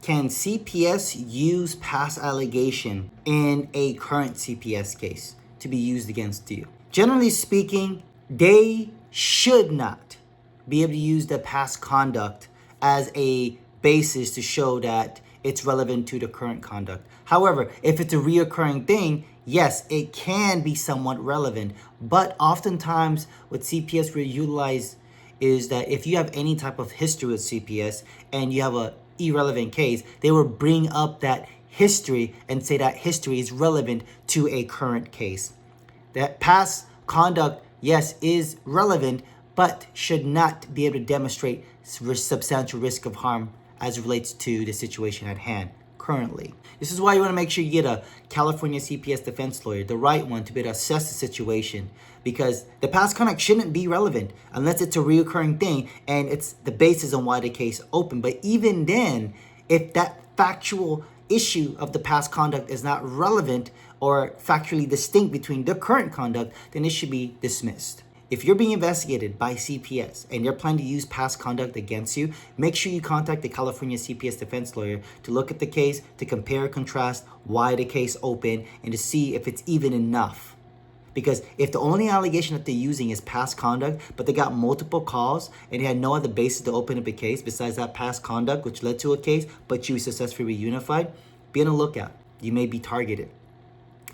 can CPS use past allegation in a current CPS case to be used against you? Generally speaking, they should not be able to use the past conduct as a basis to show that it's relevant to the current conduct. However, if it's a reoccurring thing, yes, it can be somewhat relevant. But oftentimes what CPS will utilize is that if you have any type of history with CPS and you have a irrelevant case, they will bring up that history and say that history is relevant to a current case. That past conduct, yes, is relevant, but should not be able to demonstrate substantial risk of harm as it relates to the situation at hand currently. This is why you want to make sure you get a California CPS defense lawyer, the right one, to be able to assess the situation, because the past conduct shouldn't be relevant unless it's a reoccurring thing and it's the basis on why the case opened. But even then, if that factual issue of the past conduct is not relevant or factually distinct between the current conduct, then it should be dismissed. If you're being investigated by CPS and you're planning to use past conduct against you, make sure you contact the California CPS defense lawyer to look at the case, to compare, contrast why the case opened, and to see if it's even enough. Because if the only allegation that they're using is past conduct, but they got multiple calls and they had no other basis to open up a case besides that past conduct which led to a case, but you successfully reunified, be on the lookout. You may be targeted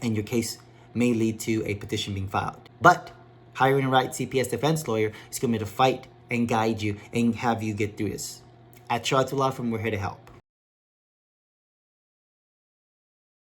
and your case may lead to a petition being filed. But hiring the right CPS defense lawyer is going to fight and guide you and have you get through this. At Charlotte Law Firm, we're here to help.